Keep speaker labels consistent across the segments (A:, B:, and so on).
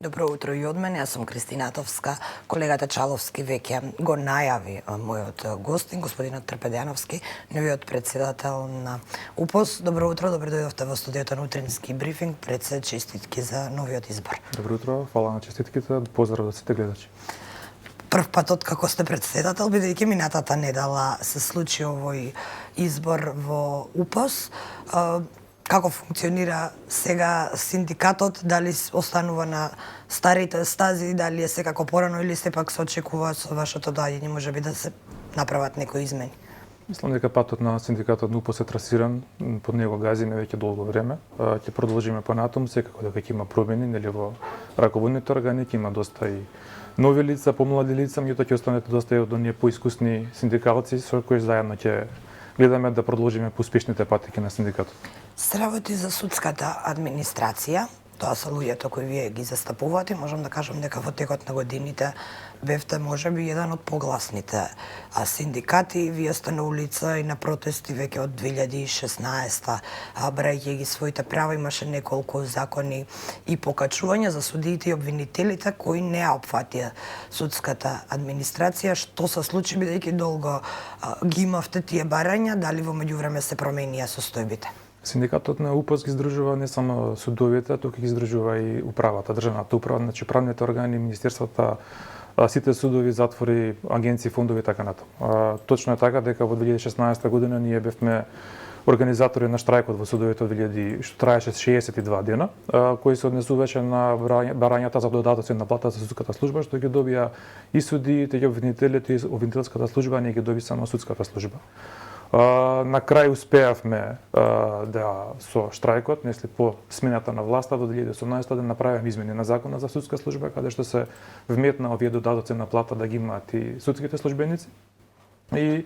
A: Добро утро и од мене, јас сум Кристина Атовска. Колегата Чаловски веќе го најави мојот гостин, господинот Трпедјановски, новиот председател на УПОС. Добро утро, добро дојдовте во студиото на утрински брифинг. Пред се честитки за новиот избор.
B: Добро утро, фала на честитките, поздрав до сите гледачи.
A: Прв пат откако сте председател, бидејќи минатата недела се случи овој избор во УПОС. Како функционира сега синдикатот, дали останува на старите стази, дали е секако порано или сепак се очекува со вашето доаѓање можеби да се направат некои измени?
B: Мислам дека патот на синдикатот НУПОС е трасиран, под него газиме веќе долго време. Ќе продолжиме понатаму, секако дека ќе има промени нели во раководните органи, ќе има доста и нови лица, помлади лица, меѓутоа ќе останете доста и од оние поискусни синдикалци со кои заедно ќе гледаме да продолжиме по успешните патеки на синдикатот.
A: Се работи за судската администрација, тоа се луѓето кои вие ги застапувате. Можам да кажам дека во текот на годините бевте можеби еден од погласните синдикати. Вие сте на улица и на протести веќе од 2016 брајќи ги своите права. Имаше неколку закони и покачувања за судиите и обвинителите кои не опфатија судската администрација. Што се случи бидејќи долго ги имавте тие барања, дали во меѓувреме се променија состојбите?
B: Синдикатот на УПОС ги издржува не само судовите, туку ги издржува и управата, државната управа, значи правните органи, министерствата, сите судови, затвори, агенции, фондови и така натаму. Точно е така дека во 2016 година ние бевме организатори на штрајкот во судовите од 2000, што траеше 62 дена, кој се однесуваше на барањата за додатоци на плата за судската служба, што ги добија и судиите, и обвинителите, и обвинителската служба, не ги доби само судската служба. На крај успеавме да со штрајкот, несли по смената на власта во 2018 да направиме измени на законот за судска служба, каде што се вметна овие додатоци на плата да ги имаат и судските службеници. И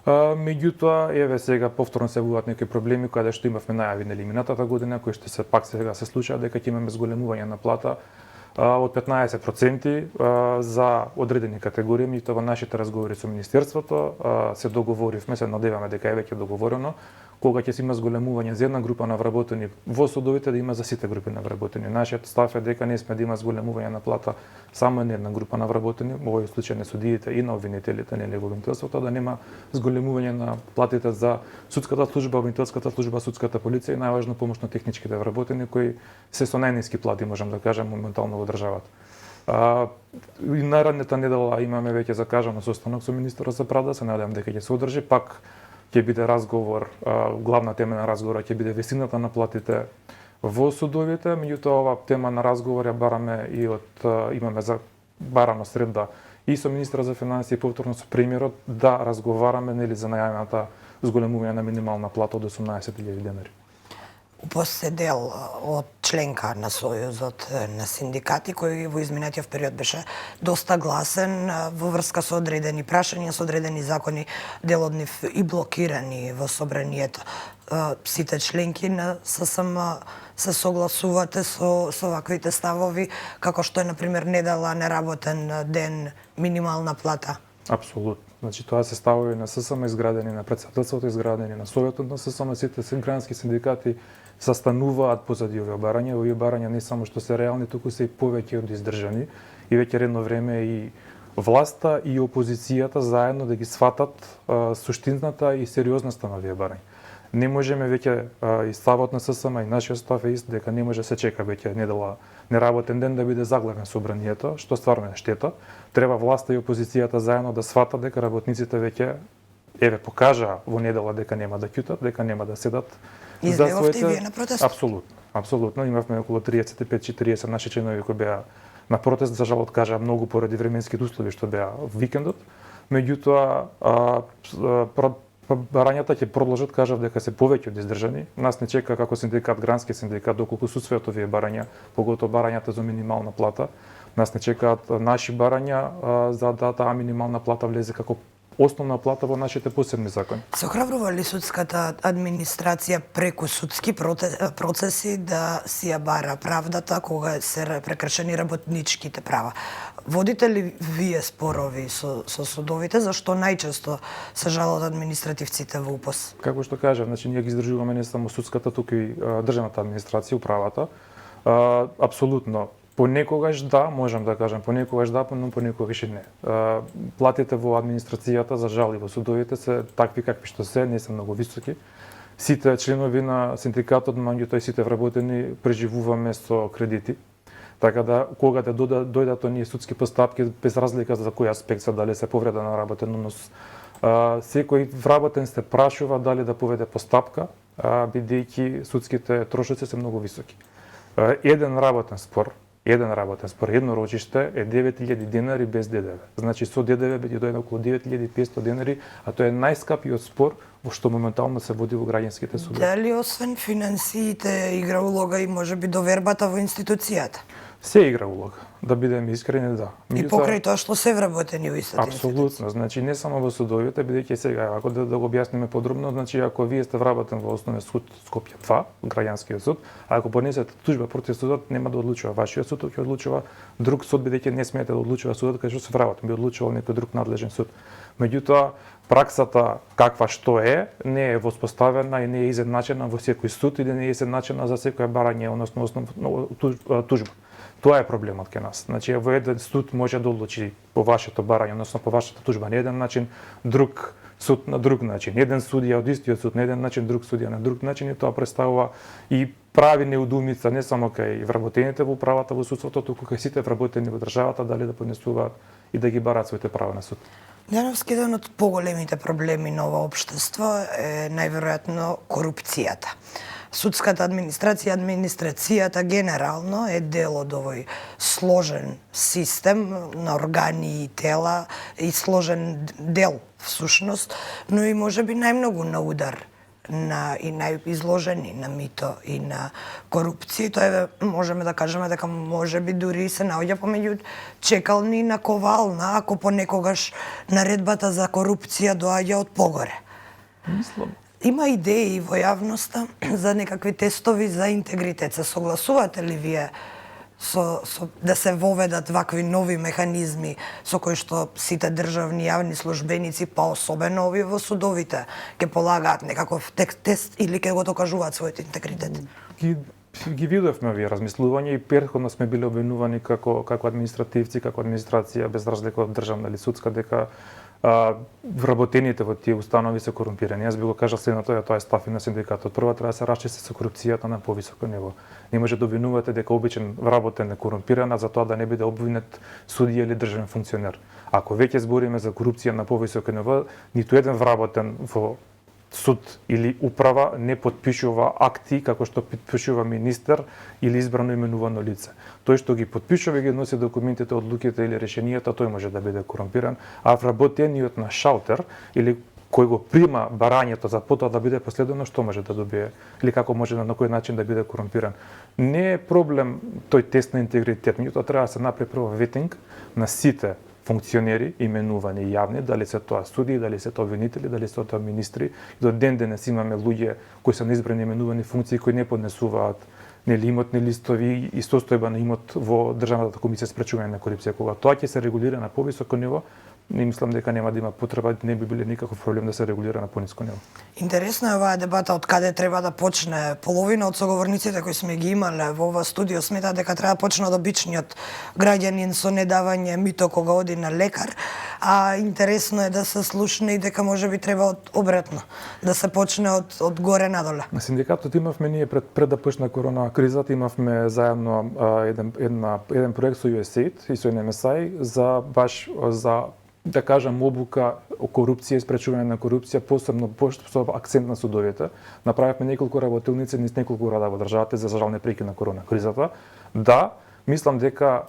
B: меѓутоа, еве сега повторно се јавуваат некои проблеми каде што имавме најави нели минатата година, кои што се пак сега се случаа дека ќе имаме зголемување на плата од 15% за одредени категории. Меѓутоа во нашите разговори со министерството се договоривме, се надеваме дека е веќе договорено, кога ќе се има зголемување за една група на вработени во судовите да има за сите групи на вработени. Нашиот став е дека не сме да има зголемување на плата само на една група на вработени, во овој случај на судиите и на обвинителите, нели во обвинителството, да нема зголемување на платите за судската служба, обвинителската служба, судската полиција и најважно помошно-техничките вработени кои се со најниски плати, можам да кажам, моментално во државата. И наредната недела имаме веќе закажано состанок со министерот за правда, се надевам дека ќе се одржи, пак ќе биде разговор, главна тема на разговорот ќе биде висината на платите во судовите, меѓутоа ова тема на разговор ја бараме и имаме за барано среда и со министерот за финансии, повторно со премиерот да разговараме нели за најавената зголемување на минимална плата од 18.000 денари.
A: УПОС е дел од членка на Сојузот на синдикати, кој во изминатиот период беше доста гласен во врска со одредени прашања, со одредени закони, дел од нив и блокирани во собранието. Сите членки на ССМ се согласувате со ваквите ставови, како што е, например, недела неработен ден, минимална плата?
B: Апсолутно. Значи тоа се ставови на ССМ изградени на председателството, изградени на Советот на ССМ, сите грански синдикати застануваат позади овие барања. Овие барања не само што се реални, туку се и повеќе од издржани и веќе редно време и власта и опозицијата заедно да ги сватат суштината и сериозноста на овие барања. Не можеме веќе и ставот на ССМ и нашиот став е ист дека не може се чека веќе недела неработен ден да биде заглавен собранието, што стварно е штета. Треба власта и опозицијата заедно да сватат дека работниците веќе покажаа во недела дека нема да ќутат, дека нема да седат за своите.
A: И вие на протест?
B: Апсолутно, апсолутно. Имавме околу 35-40 наши членови кои беа на протест, за жал откажаа многу поради временските услови што беа викендот. Меѓутоа барањата ќе продолжат, кажав дека се повеќе од издржани. Нас не чека како синдикат, грански синдикат, доколку се усвојат овие барања, поготово барањата за минимална плата. Нас не чекаат наши барања за да таа минимална плата влезе како основна плата во нашите посебни закони.
A: Се охрабрува ли судската администрација преку судски процеси да си ја бара правдата кога се прекршени работничките права? Водите ли вие спорови со судовите, зашто најчесто се жалат административците во УПОС?
B: Како што кажав, значи ние ги издржуваме не само судската, туку и државната администрација, управата. Апсолутно Понекогаш да, можам да кажам, понекогаш да, но понекогаш и не. Платите во администрацијата, за жал и во судовите се такви какви што се, не се многу високи. Сите членови на синдикатот, меѓутоа и сите вработени преживуваме со кредити. Така да, кога да дојдат оние судски постапки, без разлика за кој аспект се, дали се повреда на работен однос, секој вработен се прашува дали да поведе постапка, бидејќи судските трошоци се многу високи. Еден работен спор, едно рочиште е 9000 денари без ДДВ. Значи со ДДВ би дојде околу 9500 денари, а тоа е најскапиот спор во што моментално се води во граѓанските судови.
A: Дали освен финансиите игра улога и можеби довербата во институцијата?
B: Се игра улога, да бидеме искрени, да.
A: И покрај тоа што се вработени во истата институција.
B: Апсолутно, значи не само во судовите, бидејќи сега ако да го објасниме подробно, значи ако вие сте вработен во Основен суд Скопје 2, граѓанскиот суд, а ако понесете тужба против судот, нема да одлучува вашиот суд, ќе одлучува друг суд, бидејќи не смеете да одлучува судот кај што се вработен, би одлучувал некој друг надлежен суд. Меѓутоа, праксата каква што е, не е воспоставена и не е изедначена во секој суд или не е изедначена за секоја барање, односно тужба. Тоа е проблемот кај нас. Значи, во еден суд може да одлучи по вашето барање, односно по вашата тужба на еден начин, друг суд на друг начин. Еден судија од истиот суд на еден начин, друг судија на друг начин, и тоа представува и прави неудумица не само кај вработените во управата во судството, туку кај сите вработени во државата, дали да поднесуваат и да ги бараат своите права на суд.
A: Деновски еден од поголемите проблеми на ова општество е најверојатно корупцијата. Судската администрацијата генерално е дел од овој сложен систем на органи и тела и сложен дел всушност, но и можеби најмногу на удар и најизложени на мито и на корупција. Тоа е, можеме да кажеме дека можеби дури се наоѓа помеѓу чекални и наковална, ако понекогаш наредбата за корупција доаѓа од погоре.
B: Мислам.
A: Има идеи во јавноста за некакви тестови за интегритет. Се согласувате ли вие да се воведат вакви нови механизми со кои што сите државни јавни службеници, па особено овие во судовите, ќе полагаат некаков тест или ќе го докажуваат својот интегритет?
B: Ги видовме овие размислувања и претходно сме биле обвинувани како административци, како администрација без разлика од државна или судска, дека вработените во тие установи се корумпирани. Јас би го кажал следното, тоа е став и на синдикатот. Прво треба да се расчисти со корупцијата на повисоко ниво. Не може да обвинувате дека обичен вработен е корумпиран, а за тоа да не биде обвинет судија или државен функционер. Ако веќе збориме за корупција на повисоко ниво, ниту еден вработен во суд или управа не подпишува акти како што подпишува министер или избрано именувано лице. Тој што ги подпишува и ги носи документите, одлуките или решенијата, тој може да биде корумпиран, а вработениот на шалтер или кој го прима барањето за потоа да биде последено, што може да добие или како може на кој начин да биде корумпиран. Не е проблем тој тест на интегритет, меѓутоа треба да се направи прво ветинг на сите функционери, именувани јавни, дали се тоа судии, дали се тоа обвинители, дали се тоа министри. До ден денес имаме луѓе кои се на избрани именувани функции кои не поднесуваат нели имотни листови и состојба на имот во Државната комисија спречување на корупција. Кога тоа ќе се регулира на повисоко ниво, не мислам дека нема да има потреба, не би биле никаков проблем да се регулира на пониско ниво.
A: Интересна е оваа дебата од каде треба да почне. Половина од соговорниците кои сме ги имале во ова студио сметаат дека треба да почне од обичниот граѓанин со недавање мито кога оди на лекар, а интересно е да се слушне и дека можеби треба од обратно, да се почне од горе надоле. На
B: синдикатот имавме ние пред да почне корона кризата, имавме заедно еден проект со USAID и со NMSI за да кажам обука о корупција и спречување на корупција, посебно со акцент на судовите. Направивме неколку работилници низ неколку града во државата, за жал не прекина корона кризата. Да, мислам дека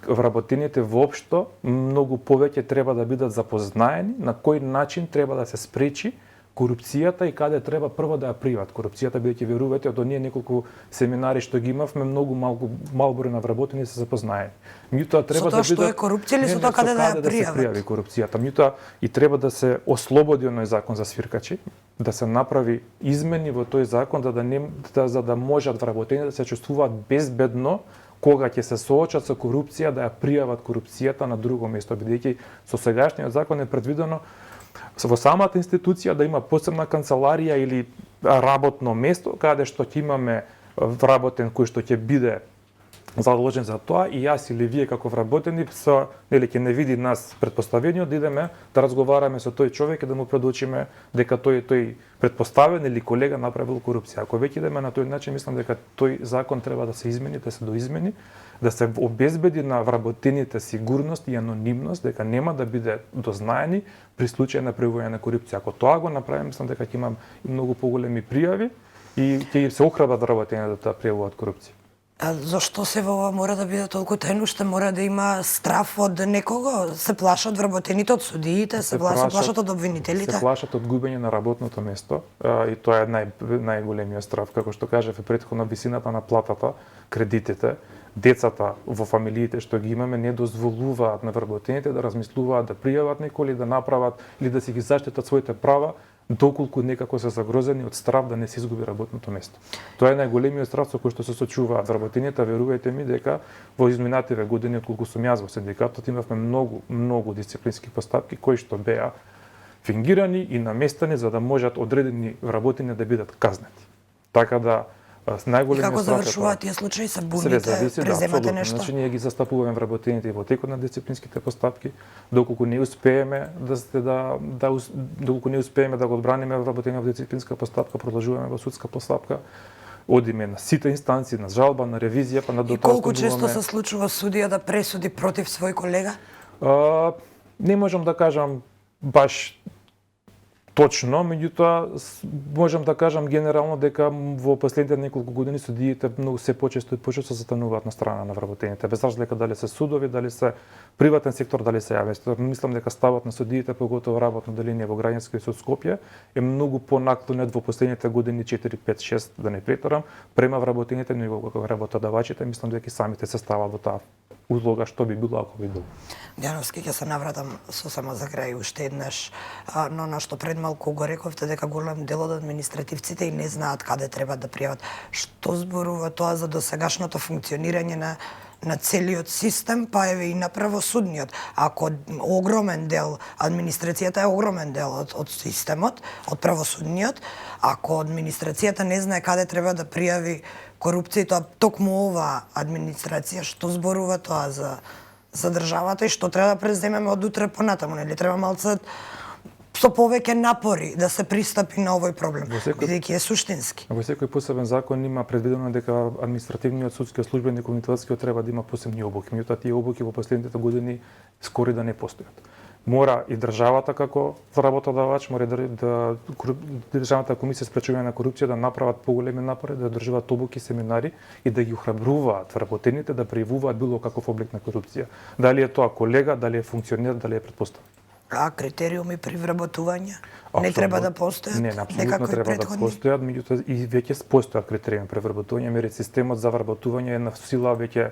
B: вработените воопшто многу повеќе треба да бидат запознаени на кој начин треба да се спречи корупцијата и каде треба прво да ја пријават корупцијата, бидејќи верувате од оние неколку семинари што ги имавме, многу мал број на вработени се запознаени. Меѓутоа треба да бидат
A: што е корупција или со тоа каде да ја пријават?
B: Да се пријави корупцијата. Меѓутоа и треба да се ослободи оној закон за свиркачи, да се направи измени во тој закон за да можат вработените да се чувствуваат безбедно кога ќе се соочат со корупција, да ја пријават корупцијата на друго место, бидејќи со сегашниот закон е предвидено во самата институција да има посебна канцеларија или работно место каде што ќе имаме вработен кој што ќе биде задолжен за тоа и јас или вие како вработени со нели ќе не види нас претпоставениот да идеме да разговараме со тој човек и да му предочиме дека тој претпоставен или колега направил корупција. Ако веќе идеме на тој начин, мислам дека тој закон треба да се измени, да се доизмени, да се обезбеди на вработените сигурност и анонимност, дека нема да биде дознаени при случај на пројавување на корупција. Ако тоа го направиме, мислам дека ќе имам многу поголеми пријави и ќе се охрабрат вработените да пријавуваат корупција.
A: А зашто се во ова мора да биде толку тајно, што мора да има страф од некого? Се плашат вработените од судиите, се плашат од обвинителите?
B: Се плашат од губење на работното место и тоа е најголемиот страф. Како што кажав и претходно, висината на платата, кредитите, децата во фамилиите што ги имаме не дозволуваат на вработените да размислуваат, да пријават некој или да направат или да си ги заштитат своите права, доколку некако се загрозени од страв да не се изгуби работното место. Тоа е најголемиот страв со кој што се сочуваат вработените. Верувајте ми дека во изминативе години, отколку сум јас во синдикатот, имавме многу дисциплински постапки кои што беа фингирани и наместени за да можат одредени вработени да бидат казнети. Така да најголемиот
A: како завршуваат тие случаи? Се буните, преземате нешто?
B: Значи ние ги застапуваме вработените во текот на дисциплинските постапки, доколку не успееме доколку не успееме да го одбраниме вработениот во дисциплинска постапка, продолжуваме во судска постапка, одиме на сите инстанции, на жалба, на ревизија, па на до
A: тоа. И колку често се случува судија да пресуди против свој колега?
B: Не можам да кажам баш точно, меѓутоа можам да кажам генерално дека во последните неколку години судиите многу се почесто се застануваат на страна на вработените, без разлика дали се судови, дали се приватен сектор, дали се јавен сектор. Мислам дека ставот на судиите, поготово работно деление во граѓанскиот суд Скопје, е многу понаклонет во последните години 4, 5, 6, да не претарам, према вработените ниво како работодавачите. Мислам дека самите се стават во таа улога што би било ако би било.
A: Јановски, ќе се навратам сосема за крај уште еднаш, но на што пред малку го рековте дека голем дел од административците и не знаат каде треба да пријават. Што зборува тоа за досегашното функционирање на целиот систем, па еве и на правосудниот? Ако огромен дел, администрацијата е огромен дел од системот, од правосудниот, ако администрацијата не знае каде треба да пријави корупција, тоа токму ова администрација, што зборува тоа за државата и што треба да преземеме од утре понатаму, нели треба малце со повеќе напори да се пристапи на овој проблем, бидејќи е суштински.
B: Во секој посебен закон има предвидено дека административниот, судскиот службеник, комунитетскиот треба да има посебни обуки. Меѓутоа тие обуки во последните години скоро да не постојат. Мора и државата како работодавач, мора да Државната комисија спречување на корупција да направат поголеми напори, да одржуваат обуки, семинари и да ги охрабруваат вработените да пријавуваат било каков облик на корупција. Дали е тоа колега, дали е функционер, дали е претпоставен.
A: А критериуми при вработување не треба да постојат?
B: Не, апсолутно треба да постојат, меѓутоа и веќе постојат критериуми при вработување. Мерит системот за вработување е на сила веќе,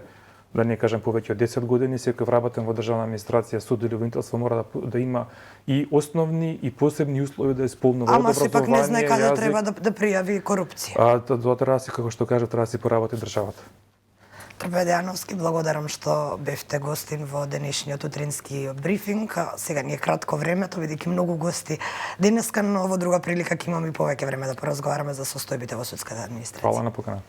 B: да не кажем повеќе од 10 години. Секој вработен во државна администрација, суд или обвинителство мора да има и основни и посебни услови да исполнува
A: образование. Ама сепак не знае каде треба да пријави корупција.
B: Тоа треба да се, како што кажа, треба да се поработи државата.
A: Трпе Јановски, благодарам што бевте гостин во денешниот утрински брифинг. Сега ни е кратко времето, бидејќи многу гости денеска, но во друга прилика ќе имаме и повеќе време да поразговараме за состојбите во судската администрација.
B: Фала на покана.